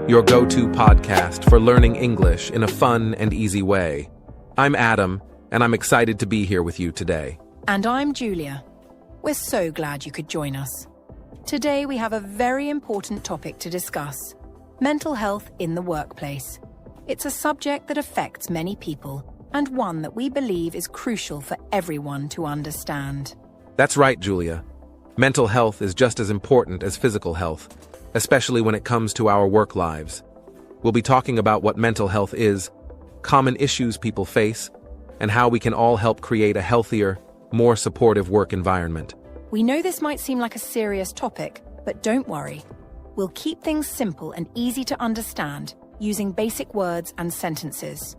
your go-to podcast for learning English in a fun and easy way. I'm Adam, and I'm excited to be here with you today. And I'm Julia. We're so glad you could join us. Today we have a very important topic to discuss: mental health in the workplace. It's a subject that affects many people, and one that we believe is crucial for everyone to understand. That's right, Julia. Mental health is just as important as physical health, especially when it comes to our work lives. We'll be talking about what mental health is, common issues people face, and how we can all help create a healthier, more supportive work environment. We know this might seem like a serious topic, but don't worry. We'll keep things simple and easy to understand, using basic words and sentences.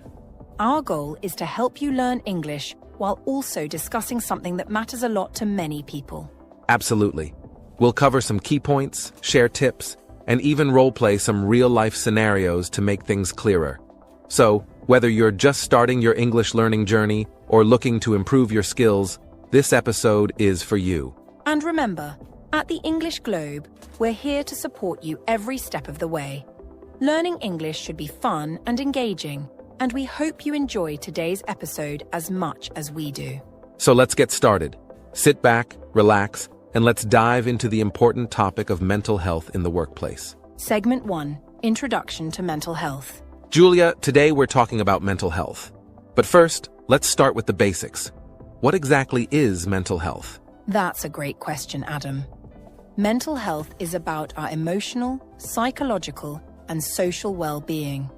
Our goal is to help you learn English while also discussing something that matters a lot to many people. Absolutely. We'll cover some key points, share tips, and even role-play some real-life scenarios to make things clearer. So, whether you're just starting your English learning journey or looking to improve your skills, this episode is for you. And remember, at the English Globe, we're here to support you every step of the way. Learning English should be fun and engaging, and we hope you enjoy today's episode as much as we do. So let's get started. Sit back, relax, and let's dive into the important topic of mental health in the workplace. Segment 1, Introduction to Mental Health. Julia, today we're talking about mental health. But first, let's start with the basics. What exactly is mental health? That's a great question, Adam. Mental health is about our emotional, psychological, and social well-being.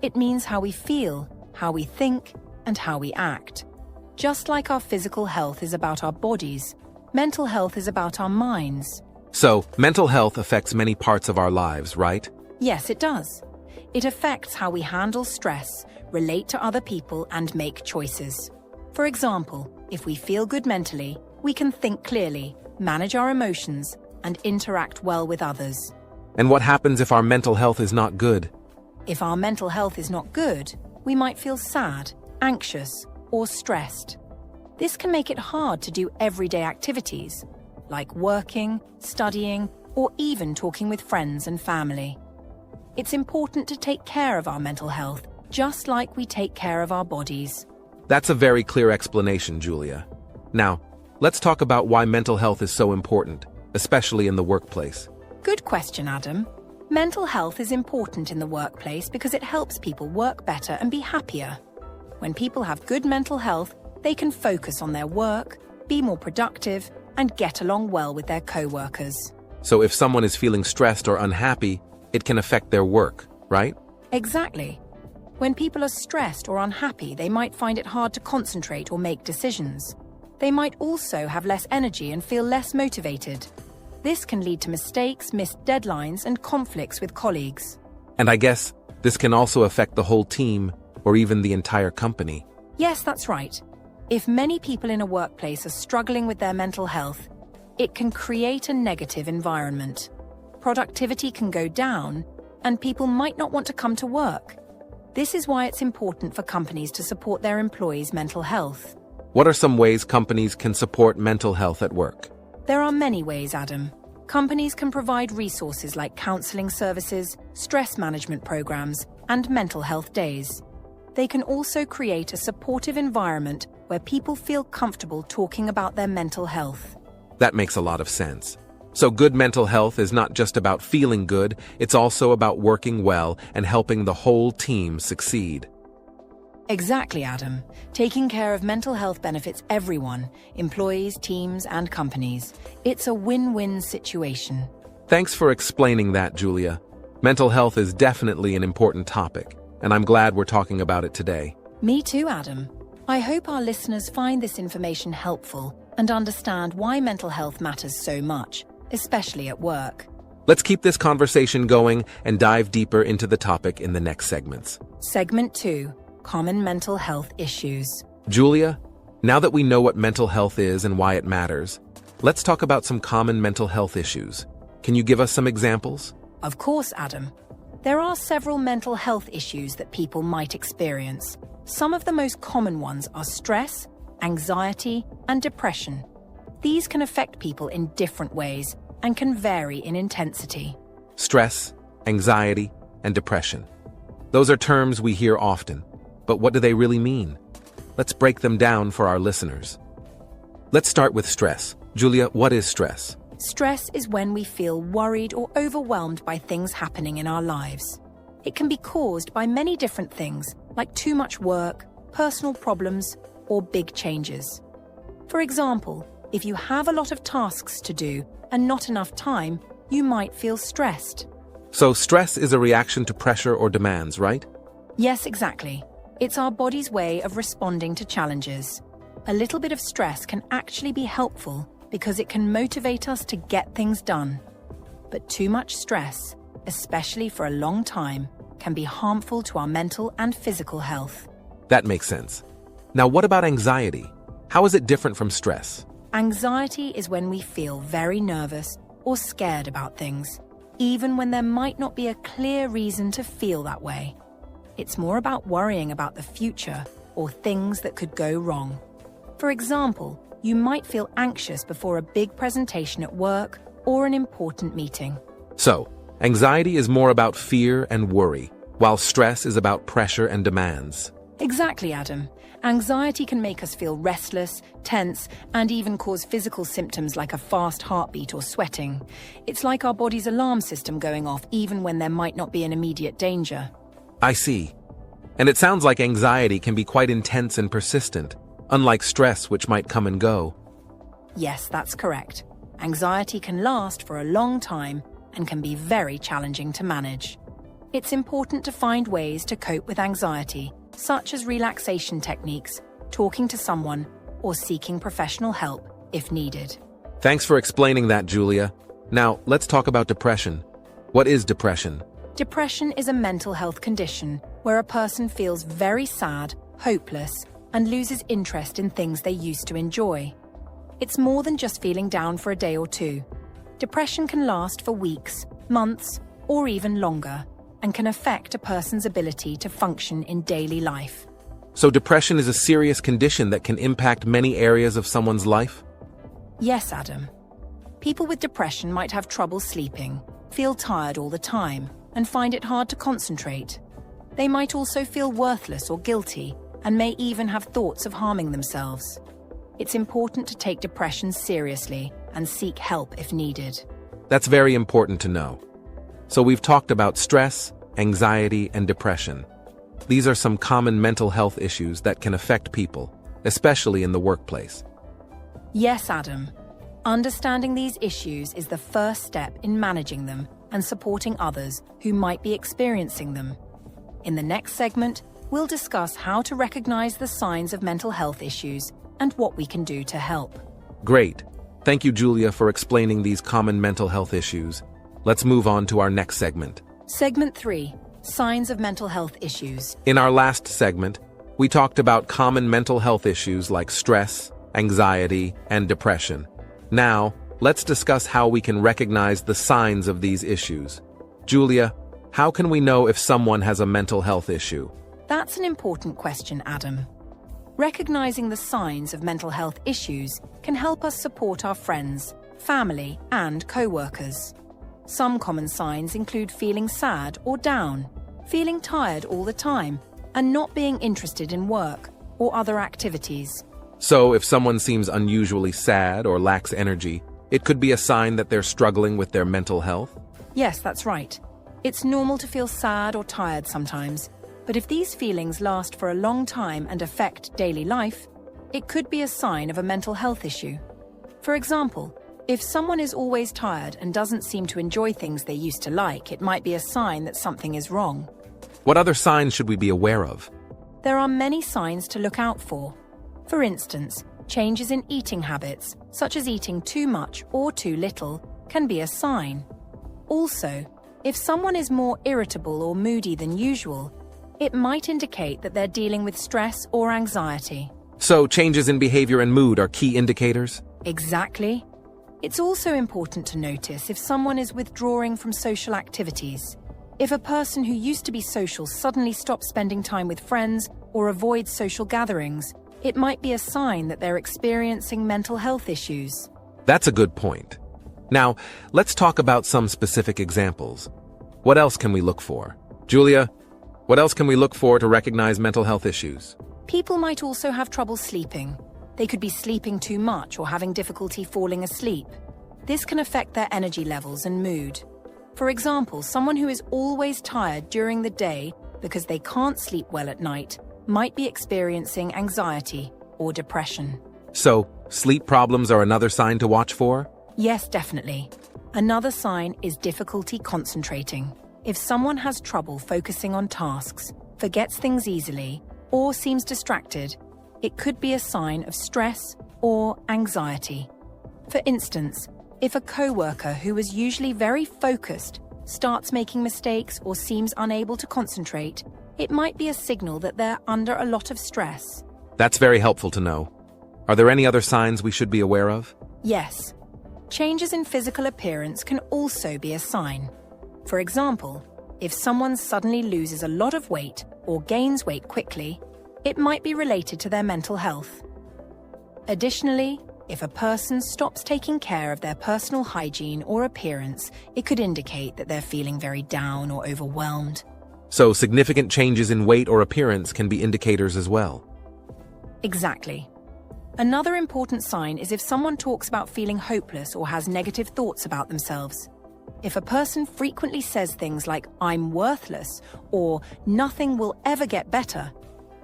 It means how we feel, how we think, and how we act. Just like our physical health is about our bodies, mental health is about our minds. So, mental health affects many parts of our lives, right? Yes, it does. It affects how we handle stress, relate to other people, and make choices. For example, if we feel good mentally, we can think clearly, manage our emotions, and interact well with others. And what happens if our mental health is not good? If our mental health is not good, we might feel sad, anxious, or stressed. This can make it hard to do everyday activities, like working, studying, or even talking with friends and family. It's important to take care of our mental health, just like we take care of our bodies. That's a very clear explanation, Julia. Now, let's talk about why mental health is so important, especially in the workplace. Good question, Adam. Mental health is important in the workplace because it helps people work better and be happier. When people have good mental health, they can focus on their work, be more productive, and get along well with their co-workers. So if someone is feeling stressed or unhappy, it can affect their work, right? Exactly. When people are stressed or unhappy, they might find it hard to concentrate or make decisions. They might also have less energy and feel less motivated. This can lead to mistakes, missed deadlines, and conflicts with colleagues. And I guess this can also affect the whole team or even the entire company. Yes, that's right. If many people in a workplace are struggling with their mental health, it can create a negative environment. Productivity can go down, and people might not want to come to work. This is why it's important for companies to support their employees' mental health. What are some ways companies can support mental health at work? There are many ways, Adam. Companies can provide resources like counseling services, stress management programs, and mental health days. They can also create a supportive environment where people feel comfortable talking about their mental health. That makes a lot of sense. So good mental health is not just about feeling good, it's also about working well and helping the whole team succeed. Exactly, Adam. Taking care of mental health benefits everyone, employees, teams, and companies. It's a win-win situation. Thanks for explaining that, Julia. Mental health is definitely an important topic, and I'm glad we're talking about it today. Me too, Adam. I hope our listeners find this information helpful and understand why mental health matters so much, especially at work. Let's keep this conversation going and dive deeper into the topic in the next segments. Segment 2. Common mental health issues. Julia, now that we know what mental health is and why it matters, let's talk about some common mental health issues. Can you give us some examples? Of course, Adam. There are several mental health issues that people might experience. Some of the most common ones are stress, anxiety, and depression. These can affect people in different ways and can vary in intensity. Stress, anxiety, and depression. Those are terms we hear often, but what do they really mean? Let's break them down for our listeners. Let's start with stress. Julia, what is stress? Stress is when we feel worried or overwhelmed by things happening in our lives. It can be caused by many different things, like too much work, personal problems, or big changes. For example, if you have a lot of tasks to do and not enough time, you might feel stressed. So stress is a reaction to pressure or demands, right? Yes, exactly. It's our body's way of responding to challenges. A little bit of stress can actually be helpful because it can motivate us to get things done. But too much stress, especially for a long time, can be harmful to our mental and physical health. That makes sense. Now, what about anxiety? How is it different from stress? Anxiety is when we feel very nervous or scared about things, even when there might not be a clear reason to feel that way. It's more about worrying about the future or things that could go wrong. For example, you might feel anxious before a big presentation at work or an important meeting. So, anxiety is more about fear and worry, while stress is about pressure and demands. Exactly, Adam. Anxiety can make us feel restless, tense, and even cause physical symptoms like a fast heartbeat or sweating. It's like our body's alarm system going off even when there might not be an immediate danger. I see. And it sounds like anxiety can be quite intense and persistent, unlike stress, which might come and go. Yes, that's correct. Anxiety can last for a long time and can be very challenging to manage. It's important to find ways to cope with anxiety, such as relaxation techniques, talking to someone, or seeking professional help if needed. Thanks for explaining that, Julia. Now, let's talk about depression. What is depression? Depression is a mental health condition where a person feels very sad, hopeless, and loses interest in things they used to enjoy. It's more than just feeling down for a day or two. Depression can last for weeks, months, or even longer, and can affect a person's ability to function in daily life. So depression is a serious condition that can impact many areas of someone's life? Yes, Adam. People with depression might have trouble sleeping, feel tired all the time, and find it hard to concentrate. They might also feel worthless or guilty, and may even have thoughts of harming themselves. It's important to take depression seriously and seek help if needed. That's very important to know. So we've talked about stress, anxiety, and depression. These are some common mental health issues that can affect people, especially in the workplace. Yes, Adam. Understanding these issues is the first step in managing them and supporting others who might be experiencing them. In the next segment, we'll discuss how to recognize the signs of mental health issues and what we can do to help. Great. Thank you, Julia, for explaining these common mental health issues. Let's move on to our next segment. Segment 3. Signs of mental health issues. In our last segment, we talked about common mental health issues like stress, anxiety, and depression. Now, let's discuss how we can recognize the signs of these issues. Julia, how can we know if someone has a mental health issue? That's an important question, Adam. Recognizing the signs of mental health issues can help us support our friends, family, and co-workers. Some common signs include feeling sad or down, feeling tired all the time, and not being interested in work or other activities. So, if someone seems unusually sad or lacks energy, it could be a sign that they're struggling with their mental health? Yes, that's right. It's normal to feel sad or tired sometimes, but if these feelings last for a long time and affect daily life, it could be a sign of a mental health issue. For example, if someone is always tired and doesn't seem to enjoy things they used to like, it might be a sign that something is wrong. What other signs should we be aware of? There are many signs to look out for. For instance, changes in eating habits, such as eating too much or too little, can be a sign. Also, if someone is more irritable or moody than usual, it might indicate that they're dealing with stress or anxiety. So, changes in behavior and mood are key indicators? Exactly. It's also important to notice if someone is withdrawing from social activities. If a person who used to be social suddenly stops spending time with friends or avoids social gatherings, it might be a sign that they're experiencing mental health issues. That's a good point. Now, let's talk about some specific examples. What else can we look for? Julia, what else can we look for to recognize mental health issues? People might also have trouble sleeping. They could be sleeping too much or having difficulty falling asleep. This can affect their energy levels and mood. For example, someone who is always tired during the day because they can't sleep well at night might be experiencing anxiety or depression. So, sleep problems are another sign to watch for? Yes, definitely. Another sign is difficulty concentrating. If someone has trouble focusing on tasks, forgets things easily, or seems distracted, it could be a sign of stress or anxiety. For instance, if a coworker who is usually very focused starts making mistakes or seems unable to concentrate, it might be a signal that they're under a lot of stress. That's very helpful to know. Are there any other signs we should be aware of? Yes. Changes in physical appearance can also be a sign. For example, if someone suddenly loses a lot of weight or gains weight quickly, it might be related to their mental health. Additionally, if a person stops taking care of their personal hygiene or appearance, it could indicate that they're feeling very down or overwhelmed. So, significant changes in weight or appearance can be indicators as well. Exactly. Another important sign is if someone talks about feeling hopeless or has negative thoughts about themselves. If a person frequently says things like, "I'm worthless," or "nothing will ever get better,"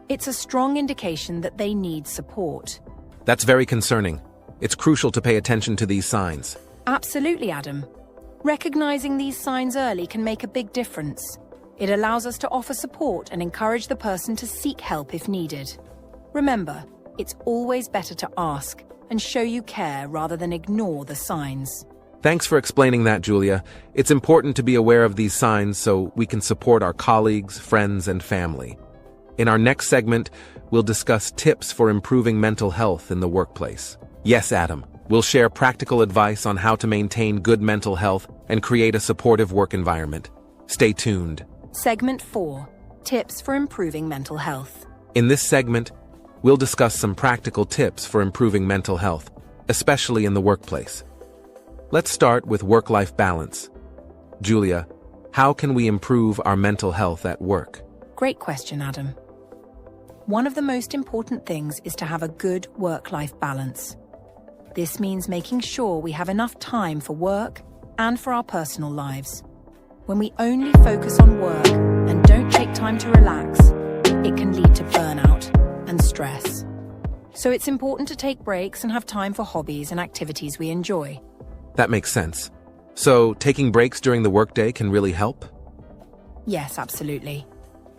it's a strong indication that they need support. That's very concerning. It's crucial to pay attention to these signs. Absolutely, Adam. Recognizing these signs early can make a big difference. It allows us to offer support and encourage the person to seek help if needed. Remember, it's always better to ask and show you care rather than ignore the signs. Thanks for explaining that, Julia. It's important to be aware of these signs so we can support our colleagues, friends, and family. In our next segment, we'll discuss tips for improving mental health in the workplace. Yes, Adam, we'll share practical advice on how to maintain good mental health and create a supportive work environment. Stay tuned. Segment 4. Tips for improving mental health. In this segment, we'll discuss some practical tips for improving mental health, especially in the workplace. Let's start with work-life balance. Julia, how can we improve our mental health at work? Great question, Adam. One of the most important things is to have a good work-life balance. This means making sure we have enough time for work and for our personal lives. When we only focus on work and don't take time to relax, it can lead to burnout and stress. So it's important to take breaks and have time for hobbies and activities we enjoy. That makes sense. So, taking breaks during the workday can really help? Yes, absolutely.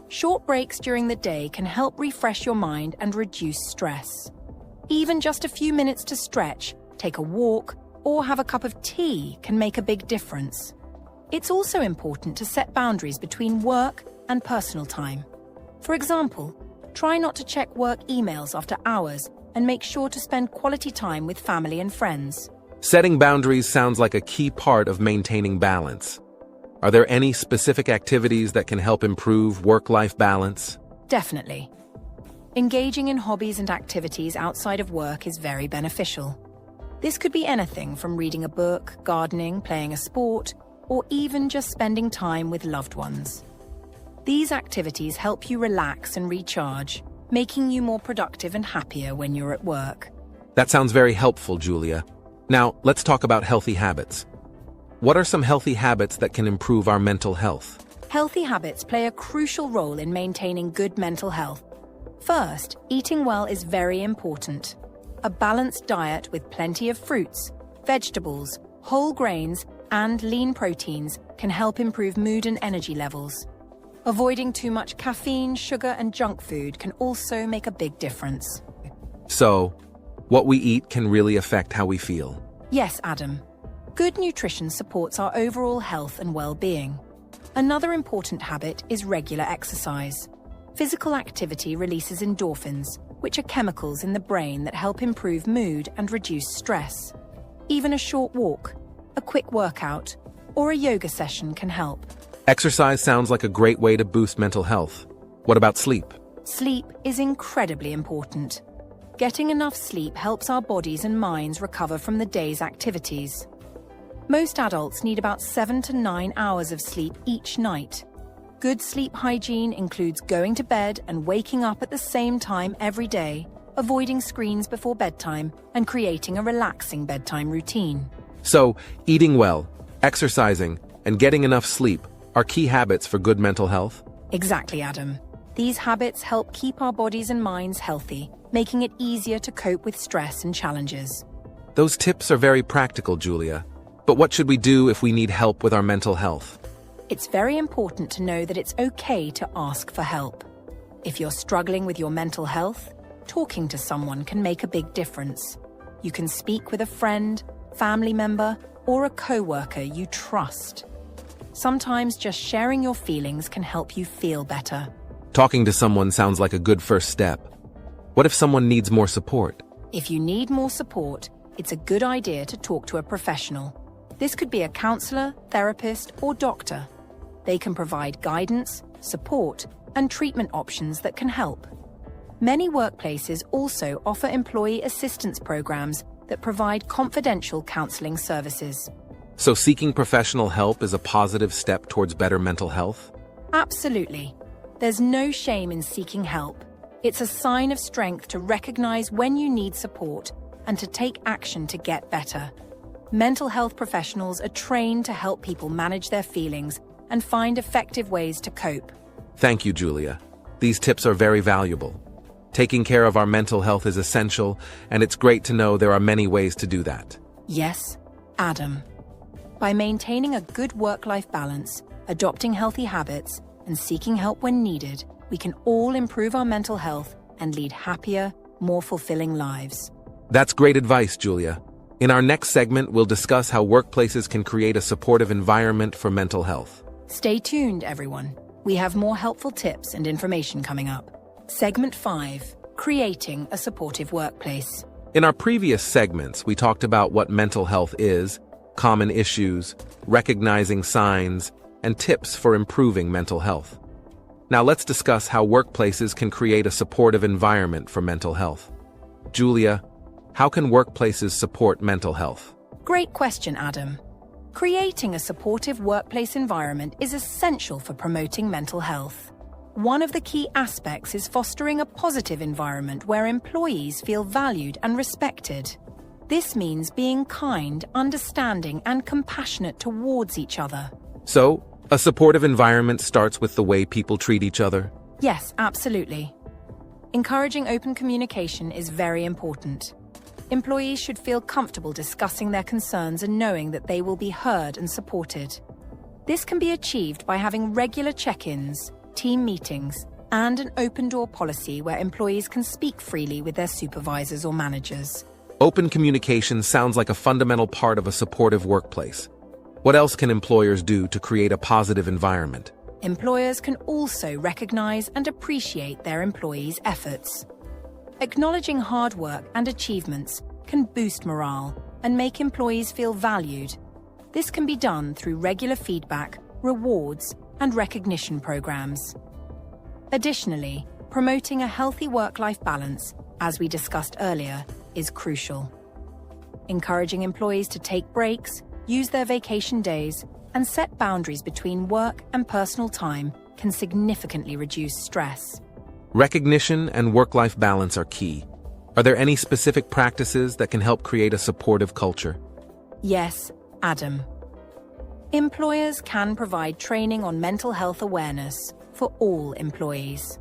Short breaks during the day can help refresh your mind and reduce stress. Even just a few minutes to stretch, take a walk, or have a cup of tea can make a big difference. It's also important to set boundaries between work and personal time. For example, try not to check work emails after hours and make sure to spend quality time with family and friends. Setting boundaries sounds like a key part of maintaining balance. Are there any specific activities that can help improve work-life balance? Definitely. Engaging in hobbies and activities outside of work is very beneficial. This could be anything from reading a book, gardening, playing a sport, or even just spending time with loved ones. These activities help you relax and recharge, making you more productive and happier when you're at work. That sounds very helpful, Julia. Now, let's talk about healthy habits. What are some healthy habits that can improve our mental health? Healthy habits play a crucial role in maintaining good mental health. First, eating well is very important. A balanced diet with plenty of fruits, vegetables, whole grains, and lean proteins can help improve mood and energy levels. Avoiding too much caffeine, sugar, and junk food can also make a big difference. So, what we eat can really affect how we feel. Yes, Adam. Good nutrition supports our overall health and well-being. Another important habit is regular exercise. Physical activity releases endorphins, which are chemicals in the brain that help improve mood and reduce stress. Even a short walk, a quick workout, or a yoga session can help. Exercise sounds like a great way to boost mental health. What about sleep? Sleep is incredibly important. Getting enough sleep helps our bodies and minds recover from the day's activities. Most adults need about 7 to 9 hours of sleep each night. Good sleep hygiene includes going to bed and waking up at the same time every day, avoiding screens before bedtime, and creating a relaxing bedtime routine. So, eating well, exercising, and getting enough sleep are key habits for good mental health? Exactly, Adam. These habits help keep our bodies and minds healthy, making it easier to cope with stress and challenges. Those tips are very practical, Julia. But what should we do if we need help with our mental health? It's very important to know that it's okay to ask for help. If you're struggling with your mental health, talking to someone can make a big difference. You can speak with a friend, family member, or a coworker you trust. Sometimes just sharing your feelings can help you feel better. Talking to someone sounds like a good first step. What if someone needs more support? If you need more support, it's a good idea to talk to a professional. This could be a counselor, therapist, or doctor. They can provide guidance, support, and treatment options that can help. Many workplaces also offer employee assistance programs that provide confidential counseling services. So seeking professional help is a positive step towards better mental health? Absolutely. There's no shame in seeking help. It's a sign of strength to recognize when you need support and to take action to get better. Mental health professionals are trained to help people manage their feelings and find effective ways to cope. Thank you, Julia. These tips are very valuable. Taking care of our mental health is essential, and it's great to know there are many ways to do that. Yes, Adam. By maintaining a good work-life balance, adopting healthy habits, and seeking help when needed, we can all improve our mental health and lead happier, more fulfilling lives. That's great advice, Julia. In our next segment, we'll discuss how workplaces can create a supportive environment for mental health. Stay tuned, everyone. We have more helpful tips and information coming up. Segment 5, Creating a Supportive Workplace. In our previous segments, we talked about what mental health is, common issues, recognizing signs, and tips for improving mental health. Now let's discuss how workplaces can create a supportive environment for mental health. Julia, how can workplaces support mental health? Great question, Adam. Creating a supportive workplace environment is essential for promoting mental health. One of the key aspects is fostering a positive environment where employees feel valued and respected. This means being kind, understanding, and compassionate towards each other. So, a supportive environment starts with the way people treat each other? Yes, absolutely. Encouraging open communication is very important. Employees should feel comfortable discussing their concerns and knowing that they will be heard and supported. This can be achieved by having regular check-ins, team meetings, and an open-door policy where employees can speak freely with their supervisors or managers. Open communication sounds like a fundamental part of a supportive workplace. What else can employers do to create a positive environment? Employers can also recognize and appreciate their employees' efforts. Acknowledging hard work and achievements can boost morale and make employees feel valued. This can be done through regular feedback, rewards, and recognition programs. Additionally, promoting a healthy work-life balance, as we discussed earlier, is crucial. Encouraging employees to take breaks, use their vacation days, and set boundaries between work and personal time can significantly reduce stress. Recognition and work-life balance are key. Are there any specific practices that can help create a supportive culture? Yes, Adam. Employers can provide training on mental health awareness for all employees.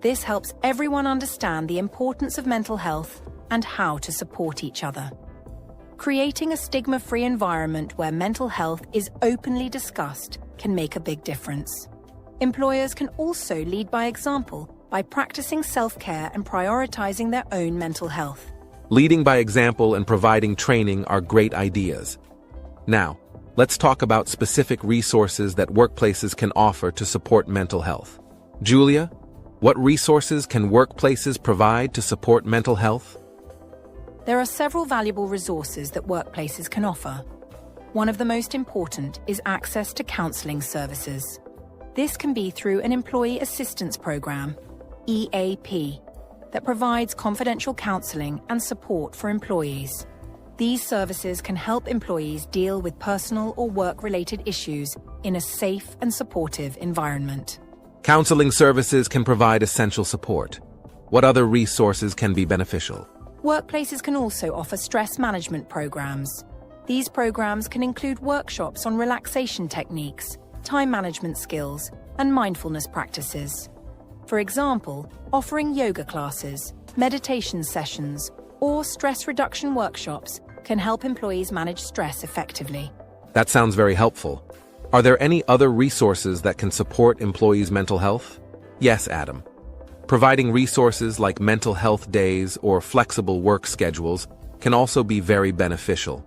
This helps everyone understand the importance of mental health and how to support each other. Creating a stigma-free environment where mental health is openly discussed can make a big difference. Employers can also lead by example by practicing self-care and prioritizing their own mental health. Leading by example and providing training are great ideas. Now, let's talk about specific resources that workplaces can offer to support mental health. Julia, what resources can workplaces provide to support mental health? There are several valuable resources that workplaces can offer. One of the most important is access to counseling services. This can be through an employee assistance program, EAP, that provides confidential counseling and support for employees. These services can help employees deal with personal or work-related issues in a safe and supportive environment. Counseling services can provide essential support. What other resources can be beneficial? Workplaces can also offer stress management programs. These programs can include workshops on relaxation techniques, time management skills, and mindfulness practices. For example, offering yoga classes, meditation sessions, or stress reduction workshops can help employees manage stress effectively. That sounds very helpful. Are there any other resources that can support employees' mental health? Yes, Adam. Providing resources like mental health days or flexible work schedules can also be very beneficial.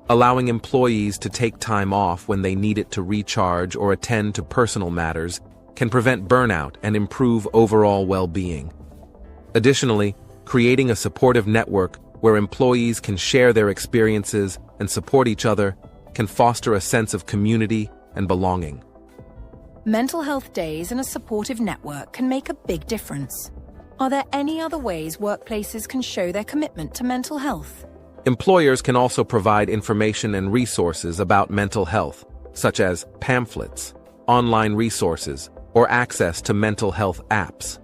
Allowing employees to take time off when they need it to recharge or attend to personal matters can prevent burnout and improve overall well-being. Additionally, creating a supportive network where employees can share their experiences and support each other can foster a sense of community and belonging. Mental health days and a supportive network can make a big difference. Are there any other ways workplaces can show their commitment to mental health? Employers can also provide information and resources about mental health, such as pamphlets, online resources, or access to mental health apps.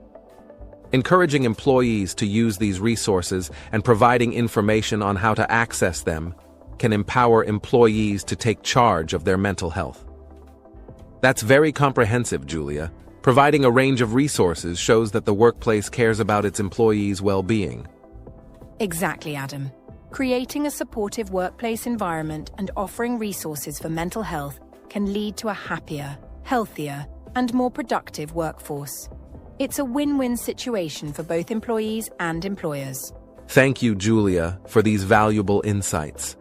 Encouraging employees to use these resources and providing information on how to access them can empower employees to take charge of their mental health. That's very comprehensive, Julia. Providing a range of resources shows that the workplace cares about its employees' well-being. Exactly, Adam. Creating a supportive workplace environment and offering resources for mental health can lead to a happier, healthier, and more productive workforce. It's a win-win situation for both employees and employers. Thank you, Julia, for these valuable insights.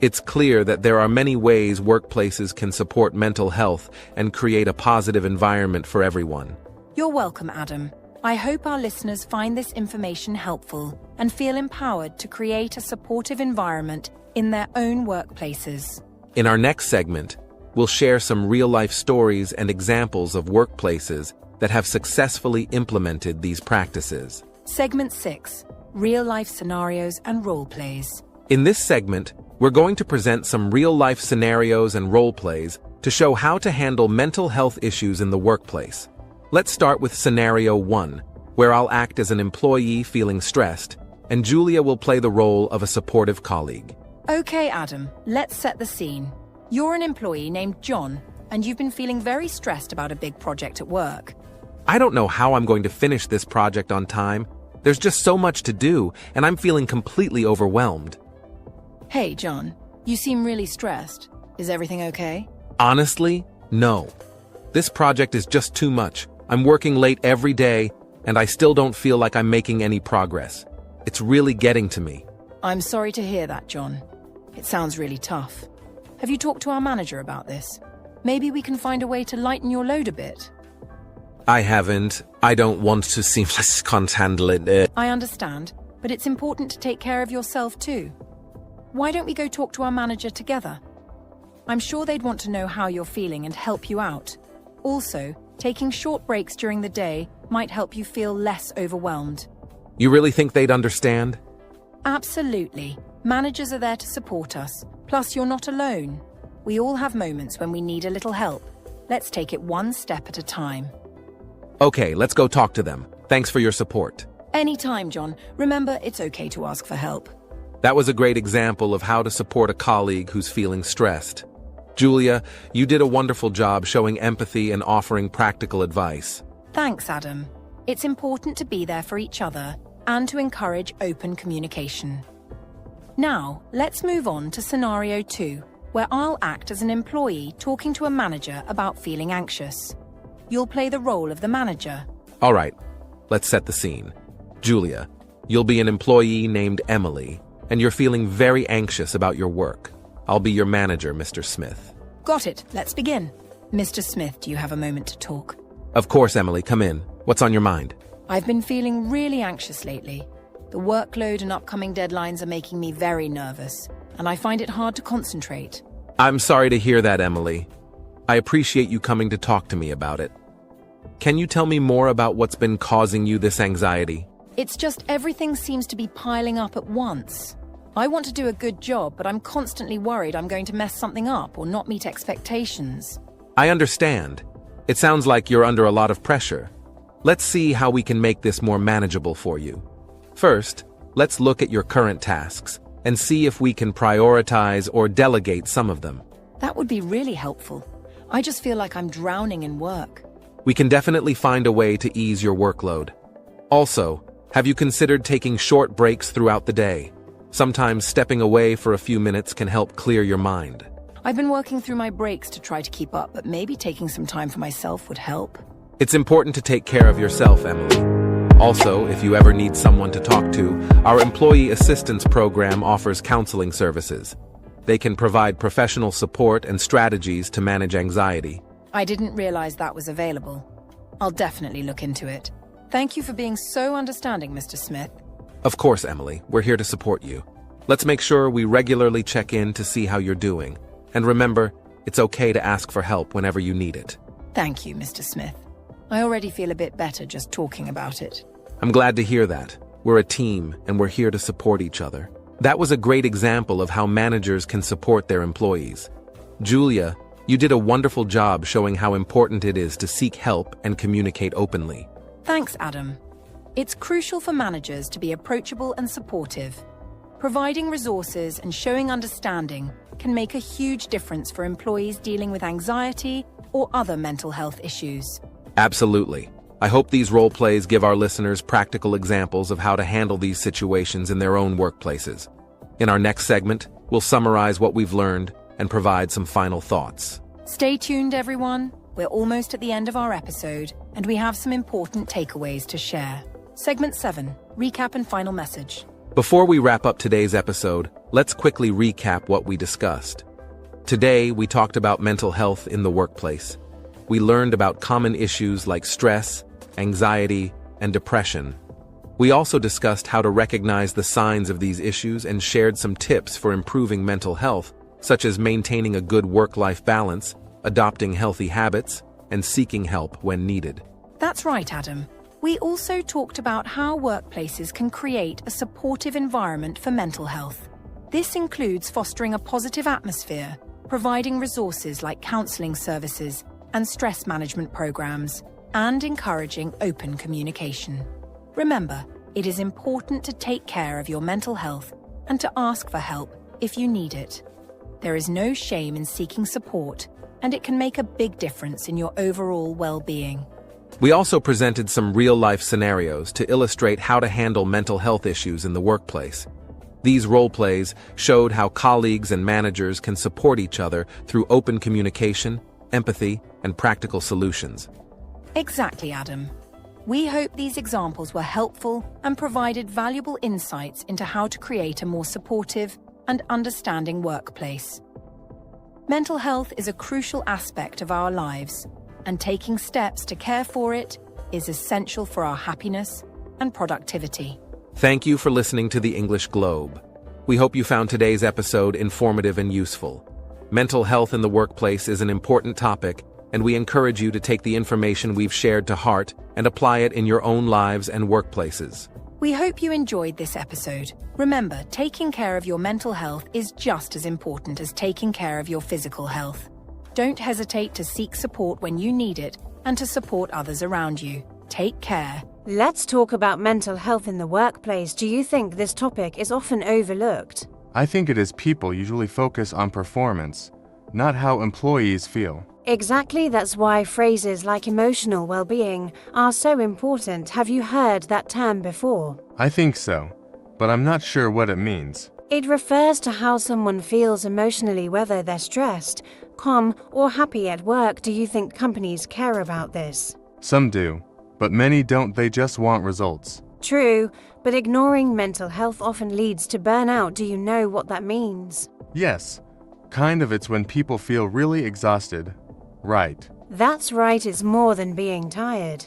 It's clear that there are many ways workplaces can support mental health and create a positive environment for everyone. You're welcome, Adam. I hope our listeners find this information helpful and feel empowered to create a supportive environment in their own workplaces. In our next segment, we'll share some real-life stories and examples of workplaces that have successfully implemented these practices. Segment 6: Real-life scenarios and role plays. In this segment, we're going to present some real-life scenarios and role plays to show how to handle mental health issues in the workplace. Let's start with scenario 1, where I'll act as an employee feeling stressed, and Julia will play the role of a supportive colleague. Okay, Adam, let's set the scene. You're an employee named John, and you've been feeling very stressed about a big project at work. I don't know how I'm going to finish this project on time. There's just so much to do, and I'm feeling completely overwhelmed. Hey, John, you seem really stressed. Is everything okay? Honestly, no. This project is just too much. I'm working late every day, and I still don't feel like I'm making any progress. It's really getting to me. I'm sorry to hear that, John. It sounds really tough. Have you talked to our manager about this? Maybe we can find a way to lighten your load a bit. I haven't. I don't want to seem like I can't handle it. I understand, but it's important to take care of yourself too. Why don't we go talk to our manager together? I'm sure they'd want to know how you're feeling and help you out. Also, taking short breaks during the day might help you feel less overwhelmed. You really think they'd understand? Absolutely. Managers are there to support us. Plus, you're not alone. We all have moments when we need a little help. Let's take it one step at a time. Okay, let's go talk to them. Thanks for your support. Anytime, John. Remember, it's okay to ask for help. That was a great example of how to support a colleague who's feeling stressed. Julia, you did a wonderful job showing empathy and offering practical advice. Thanks, Adam. It's important to be there for each other and to encourage open communication. Now, let's move on to scenario 2, where I'll act as an employee talking to a manager about feeling anxious. You'll play the role of the manager. All right, let's set the scene. Julia, you'll be an employee named Emily, and you're feeling very anxious about your work. I'll be your manager, Mr. Smith. Got it. Let's begin. Mr. Smith, do you have a moment to talk? Of course, Emily. Come in. What's on your mind? I've been feeling really anxious lately. The workload and upcoming deadlines are making me very nervous, and I find it hard to concentrate. I'm sorry to hear that, Emily. I appreciate you coming to talk to me about it. Can you tell me more about what's been causing you this anxiety? It's just everything seems to be piling up at once. I want to do a good job, but I'm constantly worried I'm going to mess something up or not meet expectations. I understand. It sounds like you're under a lot of pressure. Let's see how we can make this more manageable for you. First, let's look at your current tasks and see if we can prioritize or delegate some of them. That would be really helpful. I just feel like I'm drowning in work. We can definitely find a way to ease your workload. Also, have you considered taking short breaks throughout the day? Sometimes stepping away for a few minutes can help clear your mind. I've been working through my breaks to try to keep up, but maybe taking some time for myself would help. It's important to take care of yourself, Emily. Also, if you ever need someone to talk to, our Employee Assistance Program offers counseling services. They can provide professional support and strategies to manage anxiety. I didn't realize that was available. I'll definitely look into it. Thank you for being so understanding, Mr. Smith. Of course, Emily, we're here to support you. Let's make sure we regularly check in to see how you're doing. And remember, it's okay to ask for help whenever you need it. Thank you, Mr. Smith. I already feel a bit better just talking about it. I'm glad to hear that. We're a team, and we're here to support each other. That was a great example of how managers can support their employees. Julia, you did a wonderful job showing how important it is to seek help and communicate openly. Thanks, Adam. It's crucial for managers to be approachable and supportive. Providing resources and showing understanding can make a huge difference for employees dealing with anxiety or other mental health issues. Absolutely. I hope these role plays give our listeners practical examples of how to handle these situations in their own workplaces. In our next segment, we'll summarize what we've learned and provide some final thoughts. Stay tuned, everyone. We're almost at the end of our episode, and we have some important takeaways to share. Segment 7, Recap and Final Message. Before we wrap up today's episode, let's quickly recap what we discussed. Today, we talked about mental health in the workplace. We learned about common issues like stress, anxiety, and depression. We also discussed how to recognize the signs of these issues and shared some tips for improving mental health, such as maintaining a good work-life balance, adopting healthy habits, and seeking help when needed. That's right, Adam. We also talked about how workplaces can create a supportive environment for mental health. This includes fostering a positive atmosphere, providing resources like counseling services and stress management programs, and encouraging open communication. Remember, it is important to take care of your mental health and to ask for help if you need it. There is no shame in seeking support, and it can make a big difference in your overall well-being. We also presented some real-life scenarios to illustrate how to handle mental health issues in the workplace. These role plays showed how colleagues and managers can support each other through open communication, empathy, and practical solutions. Exactly, Adam. We hope these examples were helpful and provided valuable insights into how to create a more supportive and understanding workplace. Mental health is a crucial aspect of our lives, and taking steps to care for it is essential for our happiness and productivity. Thank you for listening to the English Globe. We hope you found today's episode informative and useful. Mental health in the workplace is an important topic, and we encourage you to take the information we've shared to heart and apply it in your own lives and workplaces. We hope you enjoyed this episode. Remember, taking care of your mental health is just as important as taking care of your physical health. Don't hesitate to seek support when you need it and to support others around you. Take care. Let's talk about mental health in the workplace. Do you think this topic is often overlooked? I think it is people usually focus on performance, not how employees feel. Exactly, that's why phrases like emotional well-being are so important. Have you heard that term before? I think so, but I'm not sure what it means. It refers to how someone feels emotionally, whether they're stressed, calm, or happy at work. Do you think companies care about this? Some do, but many don't. They just want results. True, but ignoring mental health often leads to burnout. Do you know what that means? Yes, kind of. It's when people feel really exhausted. Right. That's right, it's more than being tired.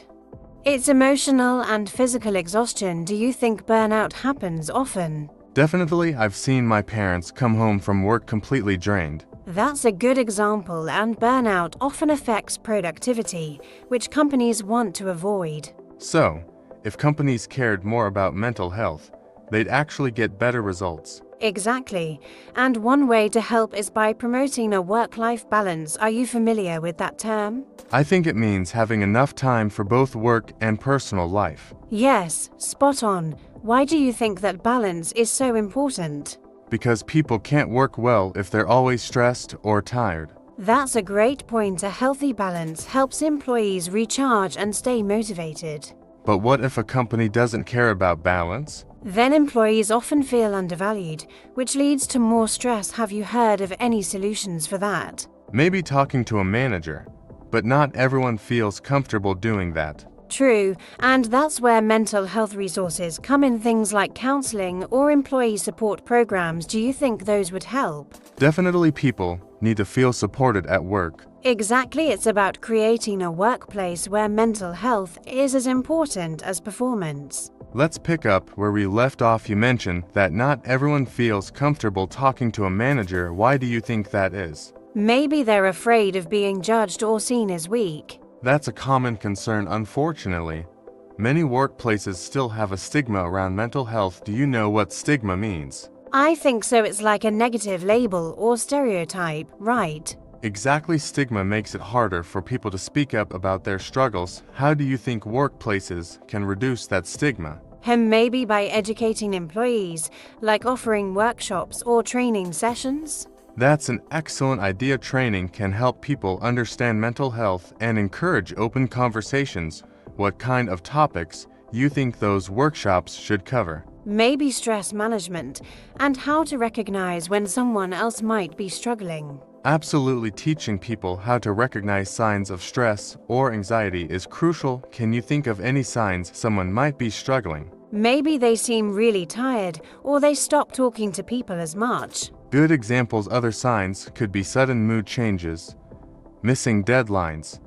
It's emotional and physical exhaustion. Do you think burnout happens often? Definitely, I've seen my parents come home from work completely drained. That's a good example, and burnout often affects productivity, which companies want to avoid. So, if companies cared more about mental health, they'd actually get better results. Exactly. And one way to help is by promoting a work-life balance. Are you familiar with that term? I think it means having enough time for both work and personal life. Yes, spot on. Why do you think that balance is so important? Because people can't work well if they're always stressed or tired. That's a great point. A healthy balance helps employees recharge and stay motivated. But what if a company doesn't care about balance? Then employees often feel undervalued, which leads to more stress. Have you heard of any solutions for that? Maybe talking to a manager, but not everyone feels comfortable doing that. True, and that's where mental health resources come in, things like counseling or employee support programs. Do you think those would help? Definitely people need to feel supported at work. Exactly, it's about creating a workplace where mental health is as important as performance. Let's pick up where we left off. You mentioned that not everyone feels comfortable talking to a manager. Why do you think that is? Maybe they're afraid of being judged or seen as weak. That's a common concern, unfortunately. Many workplaces still have a stigma around mental health. Do you know what stigma means? I think so. It's like a negative label or stereotype, right? Exactly, stigma makes it harder for people to speak up about their struggles. How do you think workplaces can reduce that stigma? Maybe by educating employees, like offering workshops or training sessions? That's an excellent idea. Training can help people understand mental health and encourage open conversations. What kind of topics you think those workshops should cover? Maybe stress management and how to recognize when someone else might be struggling. Absolutely, teaching people how to recognize signs of stress or anxiety is crucial. Can you think of any signs someone might be struggling? Maybe they seem really tired or they stop talking to people as much. Good examples. Other signs could be sudden mood changes, missing deadlines,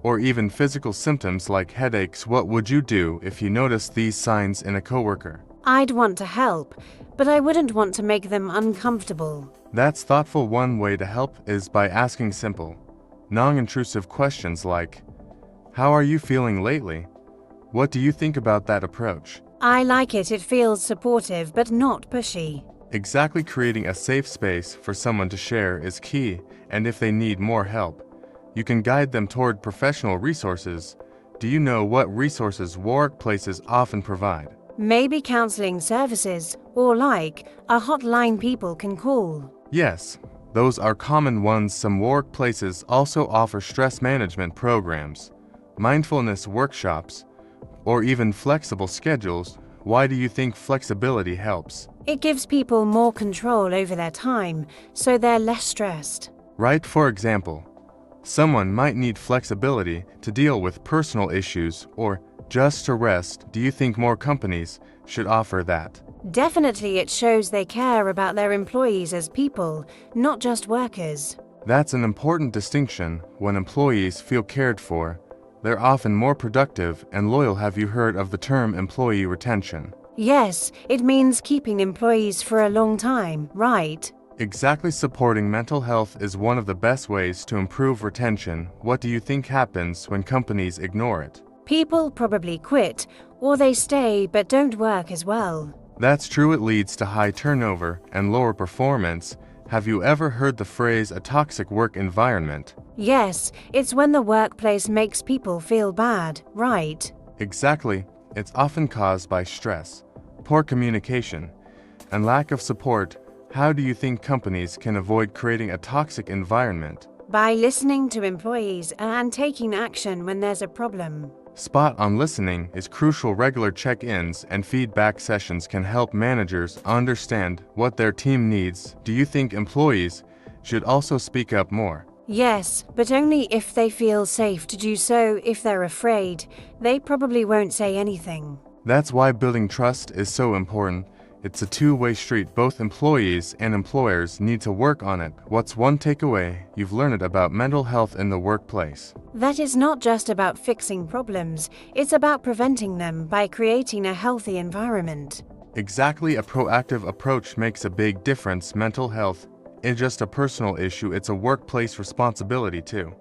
or even physical symptoms like headaches. What would you do if you noticed these signs in a coworker? I'd want to help, but I wouldn't want to make them uncomfortable. That's thoughtful. One way to help is by asking simple, non-intrusive questions like, "How are you feeling lately?" What do you think about that approach? I like it. It feels supportive but not pushy. Exactly, creating a safe space for someone to share is key, and if they need more help, you can guide them toward professional resources. Do you know what resources workplaces often provide? Maybe counseling services or like a hotline people can call. Yes, those are common ones. Some workplaces also offer stress management programs, mindfulness workshops, or even flexible schedules. Why do you think flexibility helps? It gives people more control over their time, so they're less stressed. Right, for example, someone might need flexibility to deal with personal issues or just to rest. Do you think more companies should offer that? Definitely, it shows they care about their employees as people, not just workers. That's an important distinction. When employees feel cared for, they're often more productive and loyal. Have you heard of the term employee retention? Yes, it means keeping employees for a long time, right? Exactly, supporting mental health is one of the best ways to improve retention. What do you think happens when companies ignore it? People probably quit, or they stay but don't work as well. That's true. It leads to high turnover and lower performance. Have you ever heard the phrase a toxic work environment? Yes, it's when the workplace makes people feel bad, right? Exactly. It's often caused by stress, poor communication, and lack of support. How do you think companies can avoid creating a toxic environment? By listening to employees and taking action when there's a problem. Spot on. Listening is crucial. Regular check-ins and feedback sessions can help managers understand what their team needs. Do you think employees should also speak up more? Yes, but only if they feel safe to do so. If they're afraid, they probably won't say anything. That's why building trust is so important. It's a two-way street. Both employees and employers need to work on it. What's one takeaway you've learned about mental health in the workplace? That is not just about fixing problems, it's about preventing them by creating a healthy environment. Exactly, a proactive approach makes a big difference. Mental health isn't just a personal issue, it's a workplace responsibility too.